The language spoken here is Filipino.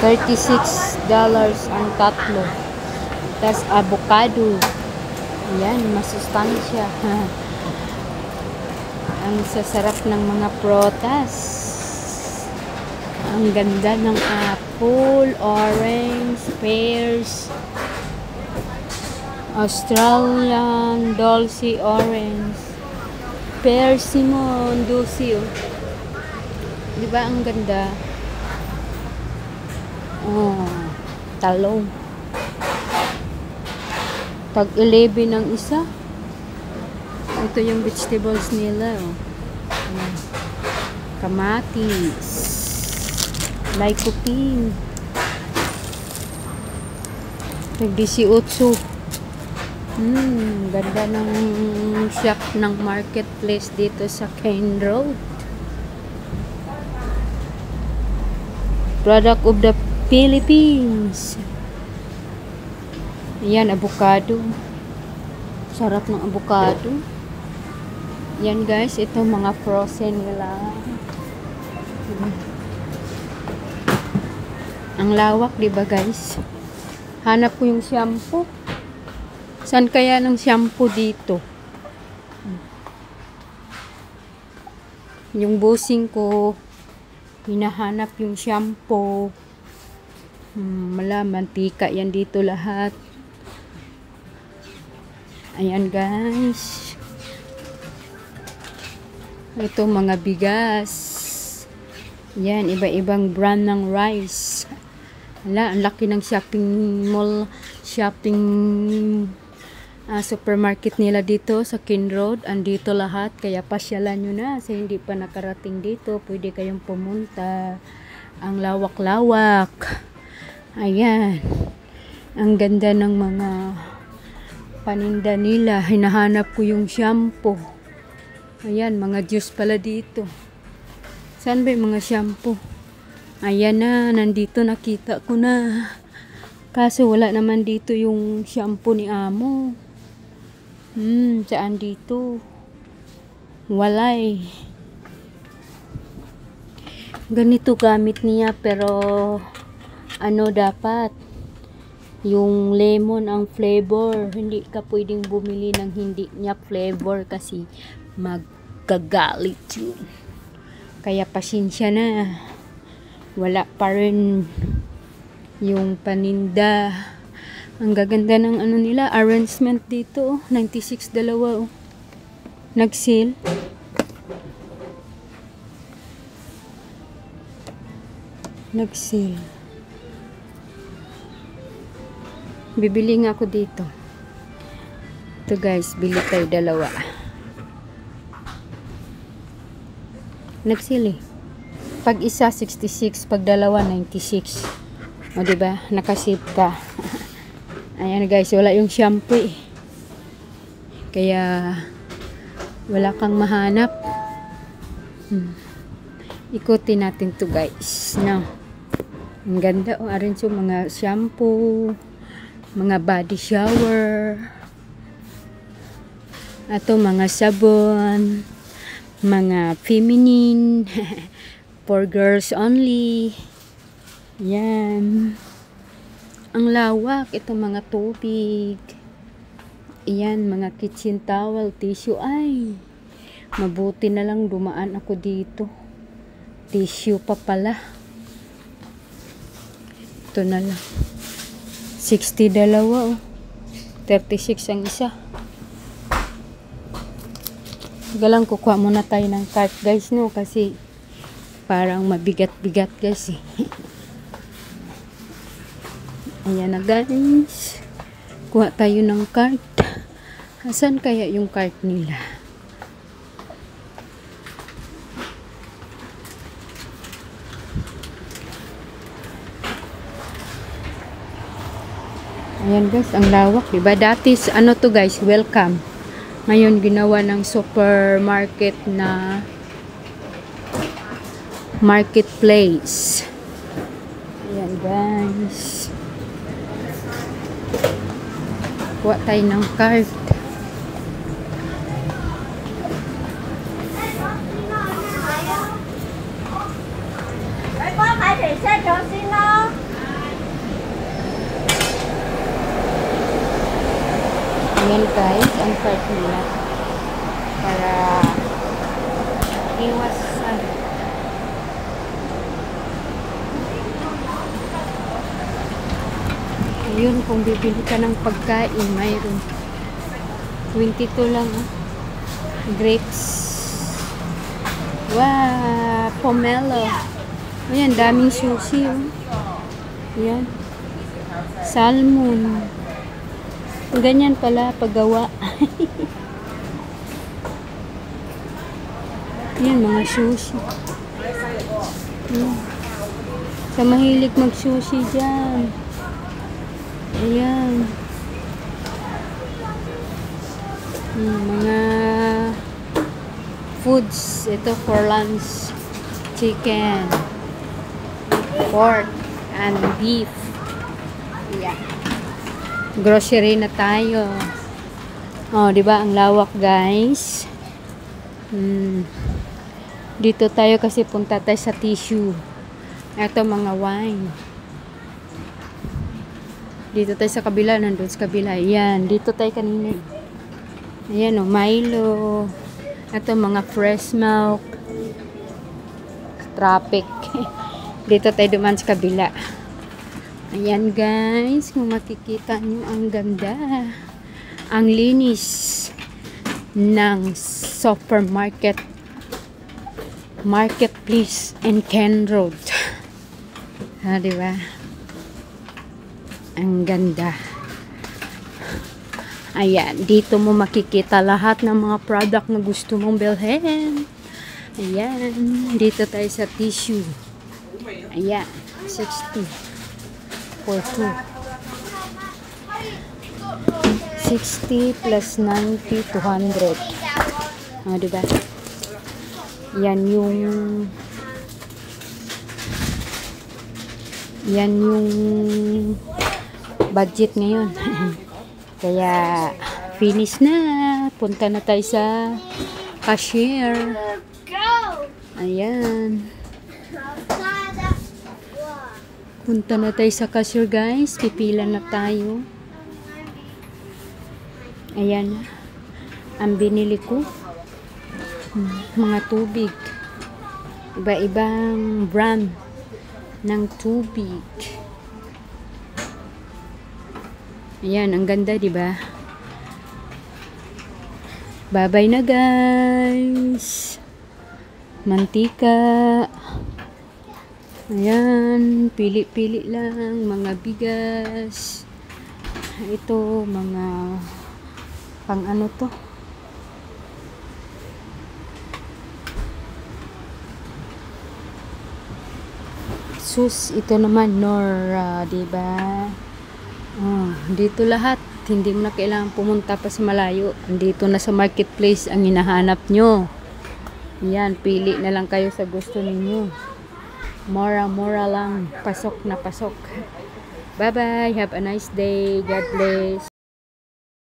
$36 ang tatlo. Tapos avocado. Ayan, masustansya. Ang sasarap ng mga prutas. Ang ganda ng apple, orange, pears, Australian Dulce Orange, Persimmon Dulce. Diba ang ganda? Oh, talong. Tag 11 ang isa. Ito yung vegetables nila. Oh. Kamatis. Lycopene. Tag 18. Ganda ng shop ng marketplace dito sa Kane Road. Product of the Philippines. Ayan, avocado. Sarap ng avocado. Yan guys, ito mga frozen nila. Ang lawak, diba guys? Hanap ko yung shampoo. Saan kaya ng shampoo dito? Yung busing ko, hinahanap yung shampoo. Mantika yan dito lahat. Ayan guys. Ito mga bigas. Yan, iba-ibang brand ng rice. Wala, ang laki ng shopping mall, supermarket nila dito sa Kane Road. Andito lahat, kaya pasyalan nyo na. Sa hindi pa nakarating dito, pwede kayong pumunta. Ang lawak-lawak. Ayan. Ang ganda ng mga paninda nila. Hinahanap ko yung shampoo. Ayan, mga juice pala dito. Saan ba yung mga shampoo? Ayan na, nandito nakita ko na. Kaso wala naman dito yung shampoo ni Amo. Saan dito? Walay. Ganito gamit niya pero ano dapat? Yung lemon ang flavor. Hindi ka pwedeng bumili ng hindi niya flavor kasi magkagalit yun. Kaya pasensya na. Wala pa rin yung paninda. Ang gaganda ng ano nila, arrangement dito. 96 dalawa. Nag-sale. Nag-sale. Bibili nga ako dito. Ito guys, bili tayo dalawa. Nag-sale eh. Pag isa 66, pag dalawa 96. O diba? Nakasave ka. Ayan guys, wala yung shampoo eh. Kaya wala kang mahanap. Ikutin natin to guys. No. Ang ganda o arin so mga shampoo, mga body shower. Ato mga sabon, mga feminine, for girls only. Yan. Ang lawak. Ito mga tubig. Ayan, mga kitchen towel, tissue. Ay, mabuti na lang dumaan ako dito. Tissue pa pala. Ito na lang. 60 dalawa. 36 ang isa. Galang kukuha muna tayo ng cart guys, no? Kasi parang mabigat-bigat guys eh. Ayan na guys. Kuha tayo ng cart. Asan kaya yung cart nila? Ayan guys, ang lawak. Diba? Dati, ano to guys, welcome. Ngayon, ginawa ng supermarket na marketplace. Ayan guys. Kuha tayo ng cart. Ayan guys, ang cart nila. Para iwas ayun, kung bibili ka ng pagkain, mayroon. 22 lang, grapes. Wow, pomelo. Ayan, daming sushi, Ayan. Salmon. Ganyan pala paggawa. Ayan, mga sushi. Ayan. Sa mahilig mag-sushi dyan. Ayan. Mga foods. Ito for lunch. Chicken. Pork. And beef. Ayan. Grocery na tayo. Oh, di ba? Ang lawak, guys. Dito tayo kasi punta tayo sa tissue. Ito, mga wine. Dito tayo sa kabila, nandun sa kabila. Ayan, dito tayo kanina. Ayan, Milo. Ito, mga fresh milk. Traffic. Dito tayo duman sa kabila. Ayan, guys. Kung makikita nyo, ang ganda. Ang linis ng supermarket. Marketplace in Ken Road. Diba? Ang ganda. Ayan, dito mo makikita lahat ng mga product na gusto mong bilhin. Ayan, dito tayo sa tissue. Ayan, 60 for 2. 60 plus 90, 200. Diba? Yan yung budget ngayon. Kaya finish na. Punta na tayo sa cashier. Ayan. Punta na tayo sa cashier, guys. Pipila na tayo. Ayan. Ang binili ko. Mga tubig. Iba-ibang brand ng tubig. Ayan, ang ganda, di ba? Bye-bye na, guys. Mantika. Ayan, pili-pili lang mga bigas. Ito, mga pang ano to? Sus, ito naman Nora, diba? Dito lahat, hindi mo na kailangan pumunta pa sa malayo. Dito na sa marketplace ang hinahanap nyo. Yan, pili na lang kayo sa gusto ninyo. Mura lang, pasok na pasok. Bye bye, have a nice day, God bless.